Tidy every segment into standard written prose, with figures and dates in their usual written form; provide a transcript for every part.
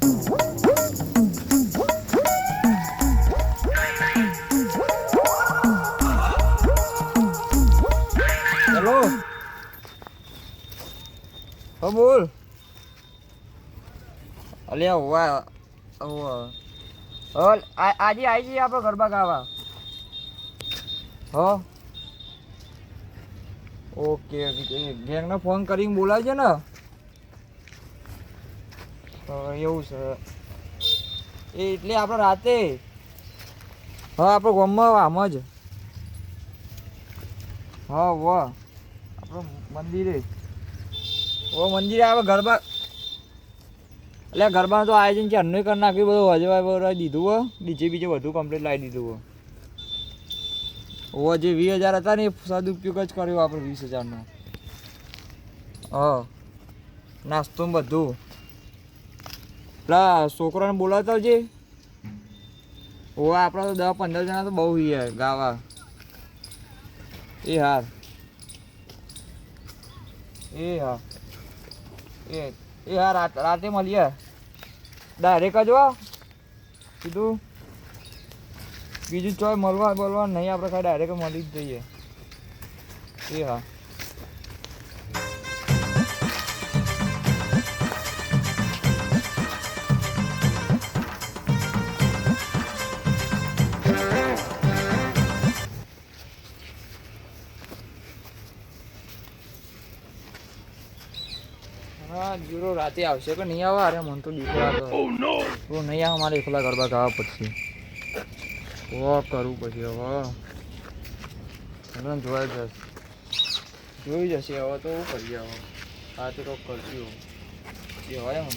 Hello હા બોલ અલ્યા હોવા આજે આવી જઈએ આપણે ગરબા ગાવા હા ઓકે ગેંગને ફોન કરીને બોલાવજે ને એવું છે એટલે આપણે રાતે હા આપણે ગામમાં આમ જ હા વાહ આપણે મંદિરે મંદિરે આવે ગરબા એટલે ગરબાનું તો આયોજન છે અન્નું કરી નાખ્યું બધું હજવા દીધું હો ડીજે બીજે બધું કમ્પ્લીટ લાવી દીધું હો જે 20,000 હતા ને એ સદુપયોગ જ કર્યો આપણે 20,000નો હા નાસ્તો બધું પેલા છોકરાને બોલાવતા આવજે ઓ આપણા તો 10-15 જણા તો બહુ યાર ગાવા એ હાર એ હા એ હા રાતે મળીએ ડાયરેક્ટ જ હો કીધું બીજું ચોય બોલવા નહીં આપણે ખાલી ડાયરેક્ટ મળી જ જઈએ એ હા હા જીરો રાતે આવશે કે નહીં આવે અરે મને તો બીક લાગે તો નહીં આવે મારે એકલા ગરબા ગાવા પડશે કરવું પછી હવે જોઈ જશે હવે તો શું કરીએ હવે આ તો કંઈક કરશું એ હોય એમ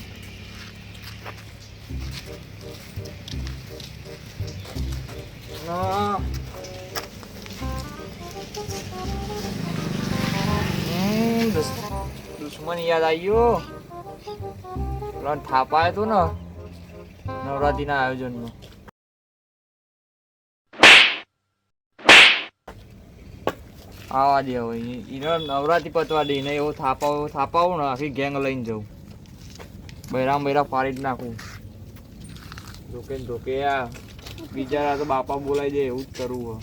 દુશ્મન યાદ આવ્યો પેલા થાપાય તું ને નવરાત્રીના આયોજનમાં આવા દે હવે એને નવરાત્રી પતવા દે ને એવો થાપાવું ને આખી ગેંગ લઈને જવું બૈરા ફાડી જ નાખું ધોકે આ બિચારા તો બાપા બોલાવી દે એવું જ કરવું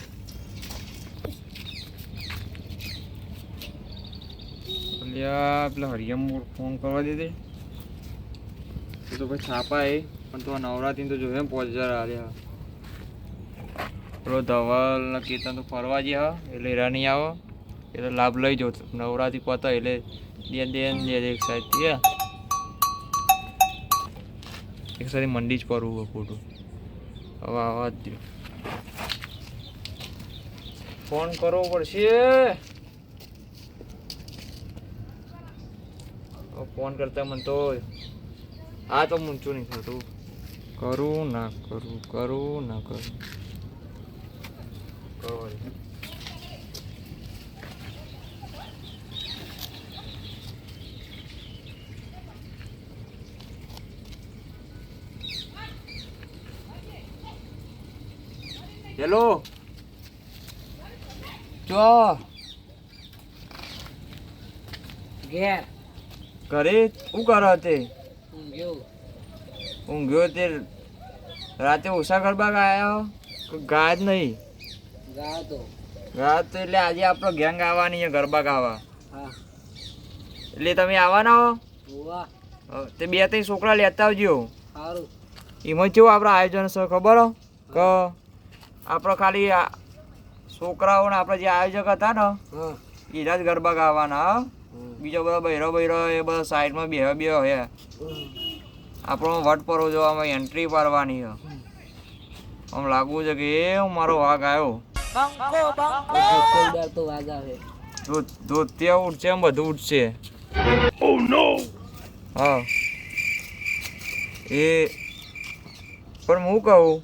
પેલા હરિયમ ફોન કરવા દે એ તો ભાઈ છાપા એ પણ તો નવરાત્રી તો જોઈએ 5,000 આલ્યા પેલો ધવલ ને કેતન તો ફરવા ગયા એટલે હેરા નહીં આવો એટલે લાભ લઈ જાઓ નવરાત્રી પતા એટલે એક સાઈડ એક સાઈડ મંડી જ કરવું ખોટું હવે આવા જ દો ફોન કરવો પડશે ફોન કરતા મને તો આ તો ઊંચું નહીં થતું કરું ના કરું હેલો ચો ઘેર ઘરે શું કરો તે ઊંઘ્યો તે રાતે ઓછા ગરબા ગાયા ગાય જ નહીં ગાય તો એટલે આજે આપણો ગેંગ આવવાની છે ગરબા ગાવા એટલે તમે આવવાના હો તે 2-3 છોકરા લેતા આવજો એમાં કેવું આપણે આયોજન છે ખબર હો કે આપણે ખાલી છોકરાઓને આપણે જે આયોજક હતા ને એના જ ગરબા ગાવાના બીજો બધા બૈરો એ બધા સાઈડમાં બે હે આપણો વટ પરો જોવામાં એન્ટ્રી પાડવાની છે આમ લાગવું છે કે એ મારો વાઘ આવ્યો ધોતિયા ઉઠશે એમ બધું ઉઠશે હા એ પણ હું કહું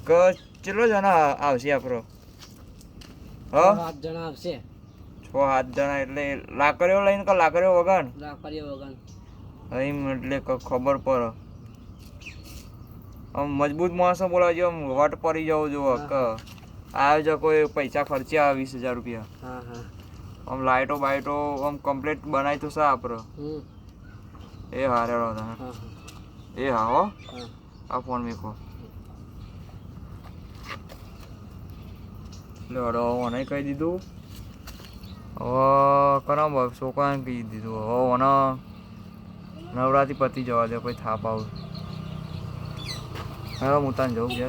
કે કેટલો જણા આવશે આપણો 7 જણા આવશે 6-7 જણા એટલે લાકડીઓ લઈને કે લાકડીઓ વગર એટલે ખબર પડે આમ મજબૂત માણસો બોલાવજો આમ વટ પડી જવું જોવો કે આયોજકો પૈસા ખર્ચ્યા 20,000 રૂપિયા આમ લાઈટો બાઈટો આમ કમ્પ્લીટ બનાવી તો સા આપણે એ હારે એ હા હો આ ફોન મેકો લેડો મને કહી દીધું હવે કરાવ છોકરાને કહી દીધું હવે મને નવરાત્રી પતી જવા દે કોઈ થાપ આવું હવે હું તાને જવું છે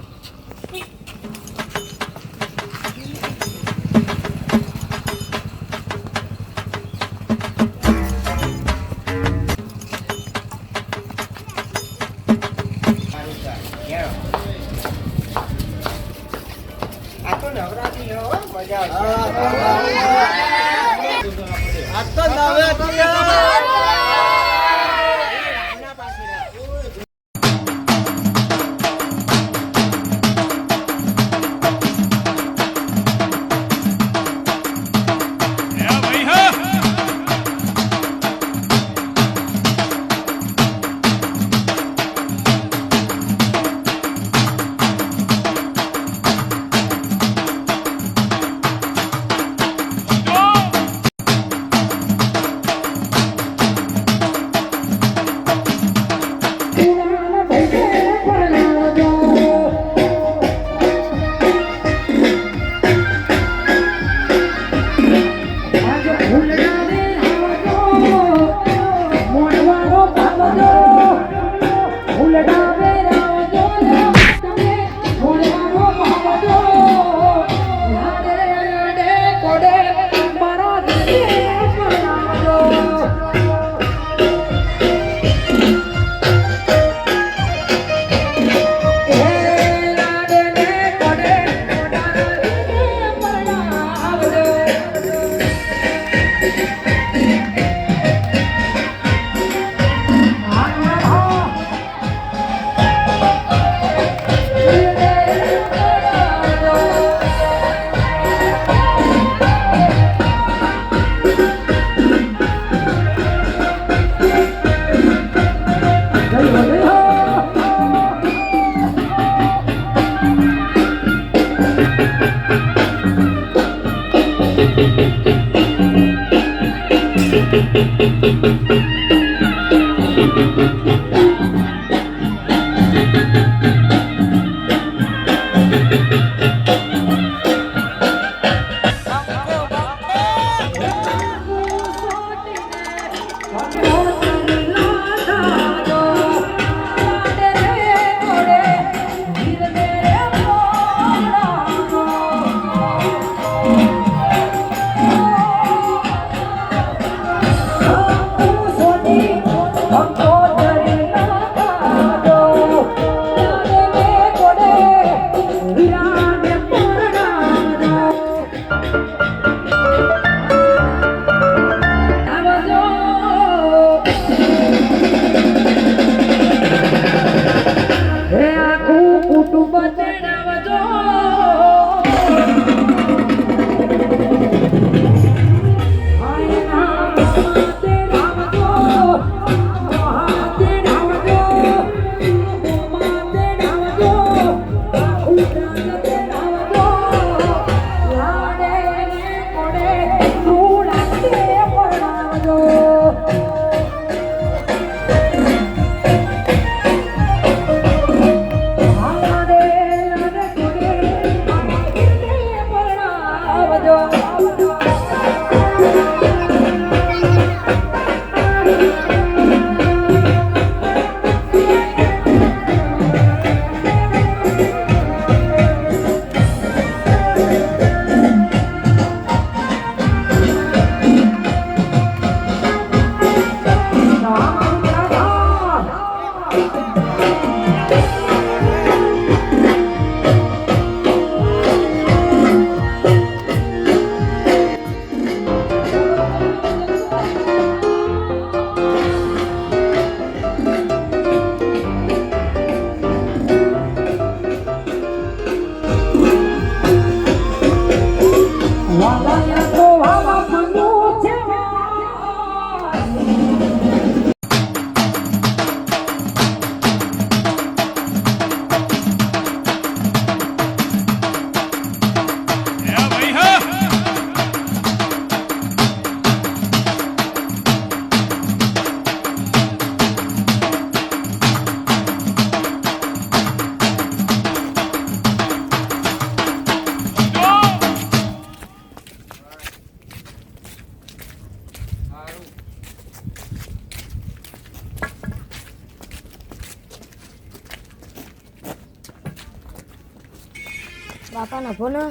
બાપા નભો ને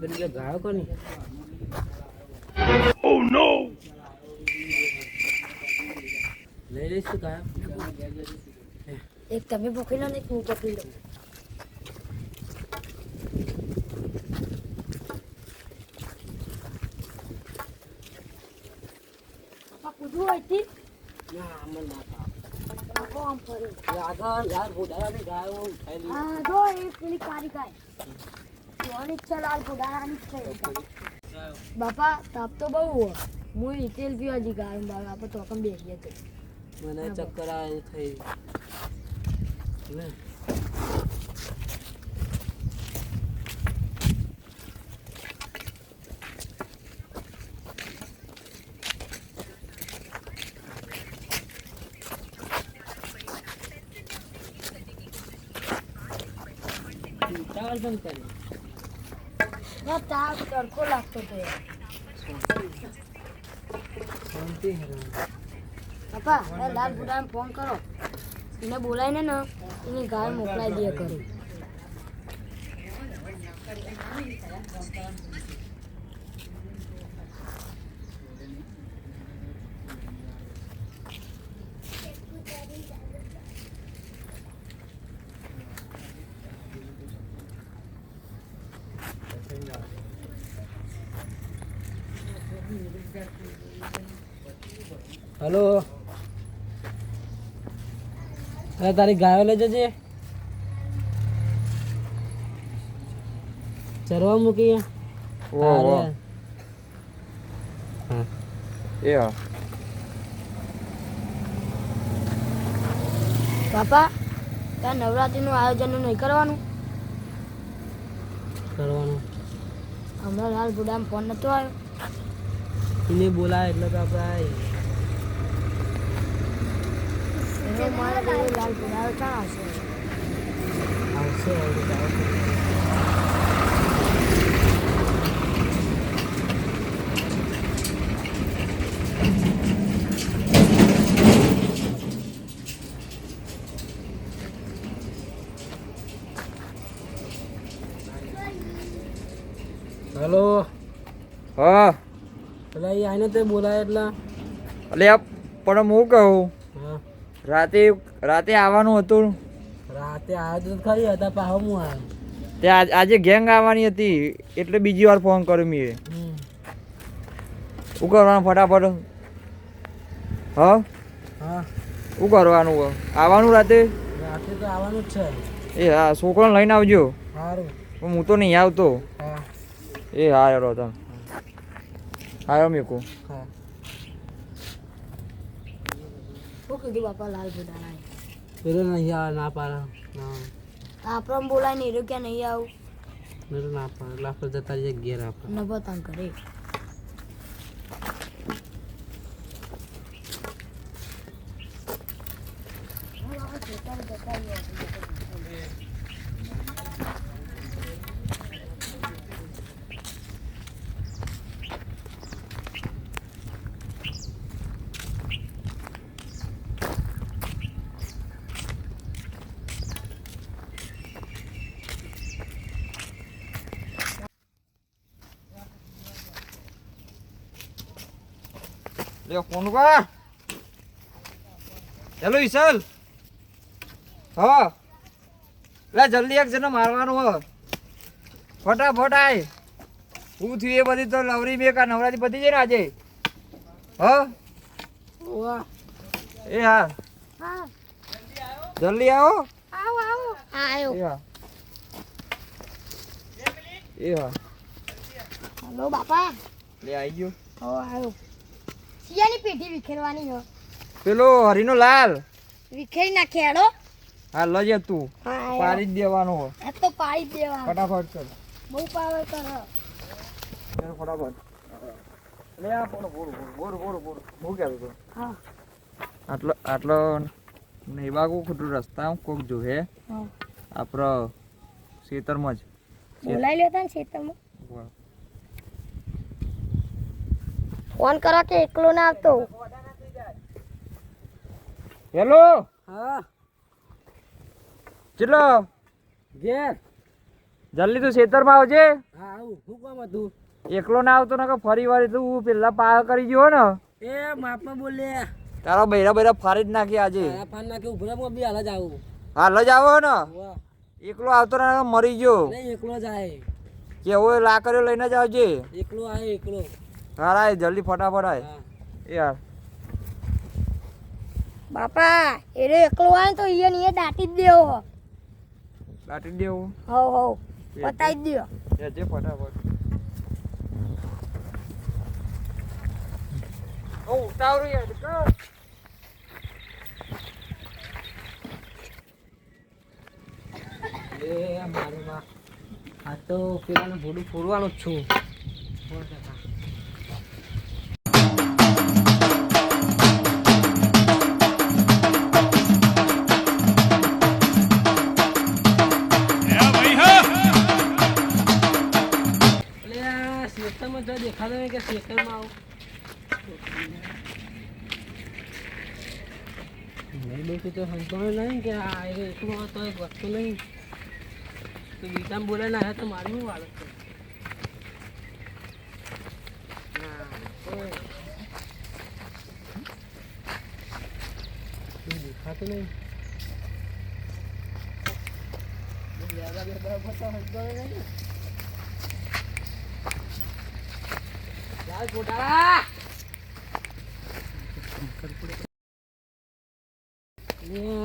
પેલી ગાયો કોની લઈ લઈશું ગાયો એક તમે પકડી લો ને એક હું પકડી લઉં બાપા કૂદવું હોય થી ના અમને ના બાપો આમ ફરે આગળ યાર બોડાની ગાયો ઉઠાઈ હા જો એ પેલી કારી ગાય જોવાની ઈચ્છા લાલ ફોડાની છે બાપા તાપ તો બહુ હોય હું તેલ પીવા જી ગાય બાપા આપણે તો કમ બેસીએ તો મને ચક્કર આવે થઈ ચાલ બંધ કરી ના તાપ તડકો લાગતો તો યાર શાંતિ હેરાન બાપા એ લાલ ફોડાને ફોન કરો એને બોલાવીને ને એની ગાય મોકલાઈ દે કરે हेलो अरे तारी गायो ले जजे चरवा मूकी ઓ ઓ એ હા બાપા ત્યાં નવરાત્રીનું આયોજન નહીં કરવાનું કરવાનું હમણાં લાલ ફોડામાં ફોન નતો આવ્યો એને બોલાય એટલે તો આપણે આવી એને મારે કીધું લાલ ફોડા ક્યાં આવશે આવશે હવે તો આવશે. હેલો હા પેલા એ આઈને તે બોલાય એટલે એટલે આ પણ હું કહું હા રાતે રાતે આવવાનું હતું રાતે આવ્યો તો ખરી હતા પાહો હું આવ્યો તે આજે ગેંગ આવવાની હતી એટલે બીજી વાર ફોન કર્યો મેં શું કરવાનું ફટાફટ હા હા શું કરવાનું આવવાનું રાતે રાતે તો આવવાનું જ છે એ હા છોકરાને લઈને આવજો સારું પણ હું તો નહીં આવતો હા એ હા યાર હતા હા મીકું હા શું કીધું બાપા લાલ ફોડા પેલો નહીં આવે ના પાડે ના આપણે બોલાય નહીં રહ્યો ક્યાં નહીં આવું મેં તો ના પાડે એટલે આપણે જતા રહીએ ઘેર આપણે નભો તાન કરે લે ફોન કર હેલો ઈસલ હા લે જલ્દી એક જણને મારવાનું હો ફટાફટ આય હું થયું એ બધી તો લવરી બે કા નવરાત્રી પતી જાય ને આજે હા વાહ એ હા હા જલ્દી આવો આવો આવો આયો એ હા એ હા હલો બાપા લે આવી ગયો હો આયો શિયાની પેટી વિખેરવાની છે પેલો હરીનો લાલ વિખેરી નાખે હેડો હા લજે તું હા પાડી જ દેવાનો હો આ તો પાડી જ દેવા ફટાફટ કર બહુ પાવર કર ફટાફટ લે આ બોલો બોલો હું કહેતો હતો હા આટલો નહીં વાગવું ખોટું રસ્તા કોક જોહે હા આપણો ખેતરમાં જ બોલાઈ લ્યો તા ને ખેતરમાં ફોન કરો કે એકલો ના આવતો. હેલો હા ચલો ઘેર જલ્દી તું ખેતરમાં આવજે. હા આવું શું કામ હતું એકલો ના આવતો ને કે ફરી વાર તું પેલા પાર કરી ગયો ને એ માપમાં બોલે તારા બૈરા બૈરા ફાડી જ નાખી આજે. તારા પાન નાખે ઉભરા હું બી હાલ જ આવું હાલ જ આવો ને વાહ એકલો આવતો ને કે મરી ગયો નહીં એકલો જાય કેવો લાકડીઓ લઈને જ આવજે. એકલો આવે એકલો હારા આય જલ્દી ફટાફટ આય હા યાર. બાપા એને એકલો આવે તો ઈયન ઈએ દાટી જ દેવો. દાટી દેવું હવ બતાવી દો. જે ફટાફટ ઓ ઉતાવળ યાર કર. એ મારું બા આ તો પેલાનું ભોડું ફોડવાનું જ છું 100%. શેતરમાં જો દેખાતો નહીં કે શેતરમાં આવું નહીં બેસી તો સંતોષ નહીં કે આ એકલો હતો એક વસ્તુ નહીં તો બીજામાં બોલે ના હે તો મારી શું હાલત છે દેખાતું નહીં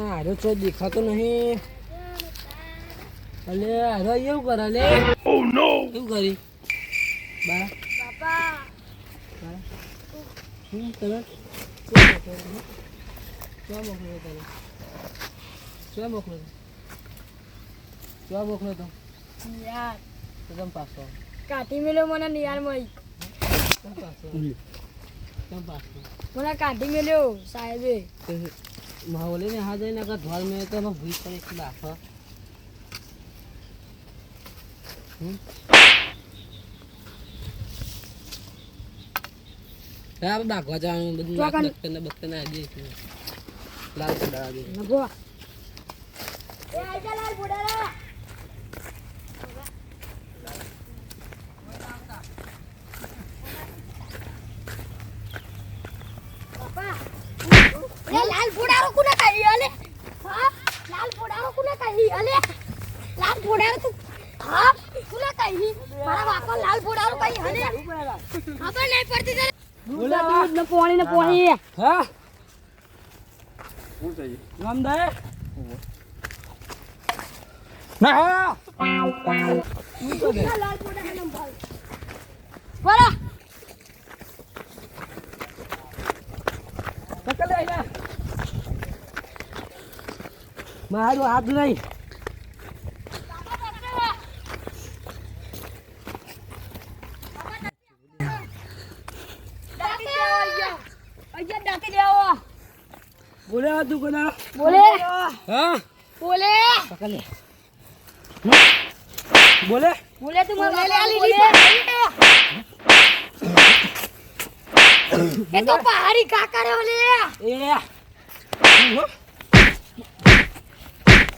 હારો ચો દેખાતો નહીં અલે હારો એવું કરે લે એવું કરી બા બાપા શું કરે ક્યાં મોકલો તો યાર કેમ પાછો કાઢી મેલ્યો મને નિયારમાં. કેમ પાછો મને કાઢી મેલ્યો સાહેબે. માહોલી ને હા જઈને અગર ધોલ મેં તો ભૂઈ પડે એટલે આખો દાખવા જવાનું બધું બક્તને આવી જાય લાલ કડા દે નભો એ આજા લાલ બુડારા. બાપા એ લાલ બુડારો કોને કહી અલે? હા લાલ બુડારો કોને કહી અલે? લાલ બુડારો તું હા કોને કહી? મારા બાપા લાલ બુડારો કહી અલે? ખબર નહીં પડતી તને. બોલા દૂધ ને પાણી હા શું થઈ નામ દે ના લાલ બુડારા નંબર બોલા પકડ લે ને મારું હાથ નહીં બોલે તું કોના બોલે હા બોલે પકડ લે બોલે બોલે તું મને બોલે એ તો પહાડી કાકા રે બોલે એ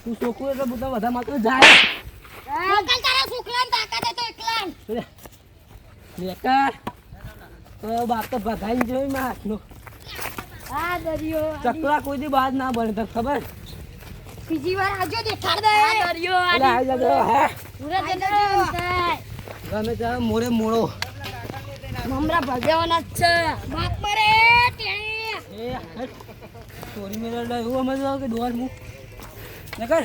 તું છોકરો એટલે બધા બધા માત્ર જાય મોકલ તારા છોકરાને તાકાત હે તો એકલા લે લેકા તો બાપ તો ભગાઈ જોઈ માં હાથનો આ દરિયો ચકલા કોઈ દી બાદ ના બને તને ખબર બીજી વાર આવજો દેખાડ દે આ દરિયો એટલે આવી જતો હે પૂરા જન્મ થાય ગમે ત્યાં મોરે મોડો મમરા ભગાવવાના જ છે બાપ મરે ત્યાં એ ચોરી મેળા એવું સમજ કે દોર હું નકર